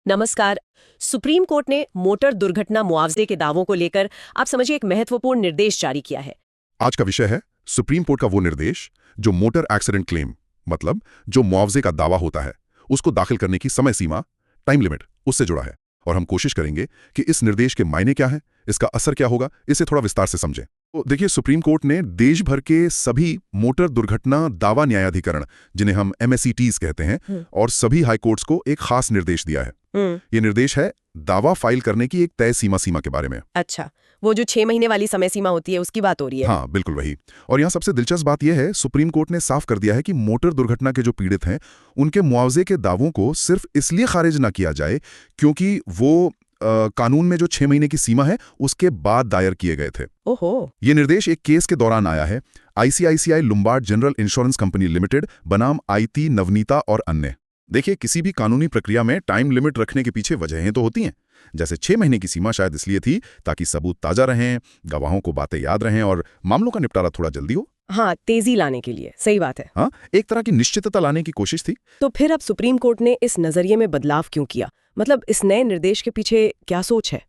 नमस्कार। Supreme court ने motor दुर्घटना मुआवजे के दावों को लेकर आप समझिए एक महत्वपूर्ण निर्देश जारी किया है। आज का विषय है सुप्रीम कोर्ट का वो निर्देश जो मोटर एक्सीडेंट क्लेम मतलब जो मुआवजे का दावा होता है उसको दाखिल करने की समय सीमा टाइम लिमिट उससे जुड़ा है। और हम कोशिश करेंगे कि इस निर्देश के मायने क्या है, इसका असर क्या होगा, इसे थोड़ा विस्तार से समझें। तो देखिए, सुप्रीम कोर्ट ने देश भर के सभी मोटर दुर्घटना दावा न्यायाधिकरण, जिन्हें हम MSETs कहते हैं, और सभी हाई कोर्ट्स को एक खास निर्देश दिया है। ये निर्देश है दावा फाइल करने की एक तय सीमा के बारे में। अच्छा, वो जो 6 महीने वाली समय सीमा होती है उसकी बात हो रही है। हाँ, बिल्कुल वही। और यहाँ सबसे दिलचस्प बात यह है, सुप्रीम कोर्ट ने साफ कर दिया है कि मोटर दुर्घटना के जो पीड़ित हैं उनके मुआवजे के दावों को सिर्फ इसलिए खारिज ना किया जाए क्योंकि वो कानून में जो 6 महीने की सीमा है उसके बाद दायर किए गए थे। ओहो। ये निर्देश एक केस के दौरान आया है। ICICI Lombard general insurance company limited बनाम IT नवनीता और अन्य। देखिए, किसी भी कानूनी प्रक्रिया में टाइम लिमिट रखने के पीछे वजहें तो होती हैं। जैसे 6 महीने की सीमा शायद इसलिए थी ताकि सबूत ताजा रहें, गवाहों को बातें याद रहें और मामलों का निपटारा थोड़ा जल्दी हो। हाँ, तेजी लाने के लिए। सही बात है। हाँ, एक तरह की निश्चितता लाने की कोशिश थी। तो फिर अब सुप्रीम कोर्ट ने इस नजरिए में बदलाव क्यों किया? मतलब इस नए निर्देश के पीछे क्या सोच है?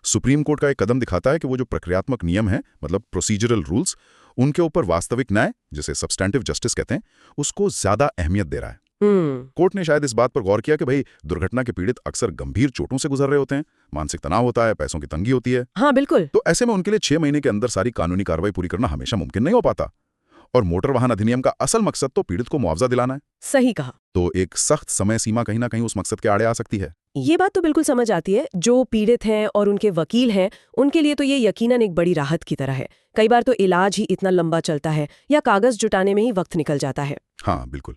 सुप्रीम कोर्ट का एक कदम दिखाता है कि वो जो प्रक्रियात्मक नियम है, मतलब प्रोसीजरल रूल्स, उनके ऊपर वास्तविक न्याय, जिसे सब्सटैंटिव जस्टिस कहते हैं, उसको ज्यादा अहमियत दे रहा है। कोर्ट ने शायद इस बात पर गौर किया कि भाई, दुर्घटना के पीड़ित अक्सर गंभीर चोटों से गुजर रहे होते हैं, मानसिक तनाव होता है, पैसों की तंगी होती है। हाँ, बिल्कुल। तो ऐसे में उनके लिए 6 महीने के अंदर सारी कानूनी कार्रवाई पूरी करना हमेशा मुमकिन नहीं हो पाता। और मोटर वाहन अधिनियम का असल मकसद तो पीड़ित को मुआवजा दिलाना है। सही कहा। तो एक सख्त समय सीमा कहीं ना कहीं उस मकसद के आड़े आ सकती है। ये बात तो बिल्कुल समझ आती है। जो पीड़ित हैं और उनके वकील हैं, उनके लिए तो ये यकीनन एक बड़ी राहत की तरह है। कई बार तो इलाज ही इतना लंबा चलता है या कागज जुटाने में ही वक्त निकल जाता है। हाँ, बिल्कुल।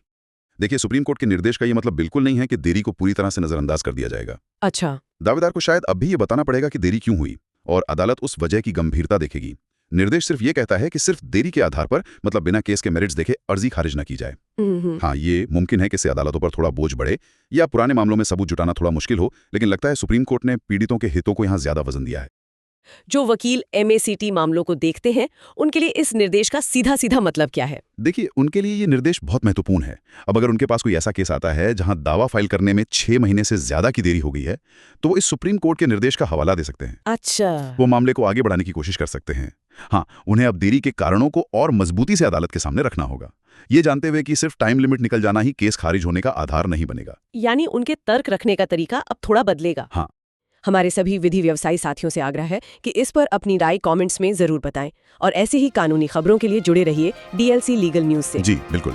देखिए, सुप्रीम कोर्ट के निर्देश का ये मतलब बिल्कुल नहीं है कि देरी को पूरी तरह से नजरअंदाज कर दिया जाएगा। अच्छा। दावेदार को शायद अब भी ये बताना पड़ेगा कि देरी क्यों हुई, और अदालत उस वजह की गंभीरता देखेगी। निर्देश सिर्फ ये कहता है कि सिर्फ देरी के आधार पर, मतलब बिना केस के मेरिट्स देखे, अर्जी खारिज न की जाए। हाँ, ये मुमकिन है कि इससे अदालतों पर थोड़ा बोझ बढ़े या पुराने मामलों में सबूत जुटाना थोड़ा मुश्किल हो, लेकिन लगता है सुप्रीम कोर्ट ने पीड़ितों के हितों को यहाँ ज्यादा वजन दिया है। जो वकील MACT मामलों को देखते हैं, उनके लिए इस निर्देश का सीधा सीधा मतलब क्या है? देखिए, उनके लिए ये निर्देश बहुत महत्वपूर्ण है। अब अगर उनके पास कोई ऐसा केस आता है जहां दावा फाइल करने में 6 महीने से ज्यादा की देरी हो गई है, तो वो इस सुप्रीम कोर्ट के निर्देश का हवाला दे सकते हैं। अच्छा। वो मामले को आगे बढ़ाने की कोशिश कर सकते हैं। हाँ, उन्हें अब देरी के कारणों को और मजबूती से अदालत के सामने रखना होगा, ये जानते हुए कि सिर्फ टाइम लिमिट निकल जाना ही केस खारिज होने का आधार नहीं बनेगा। यानी उनके तर्क रखने का तरीका अब थोड़ा बदलेगा। हाँ। हमारे सभी विधि व्यवसायी साथियों से आग्रह है कि इस पर अपनी राय कमेंट्स में जरूर बताएं और ऐसे ही कानूनी खबरों के लिए जुड़े रहिए DLC लीगल न्यूज से। जी, बिल्कुल।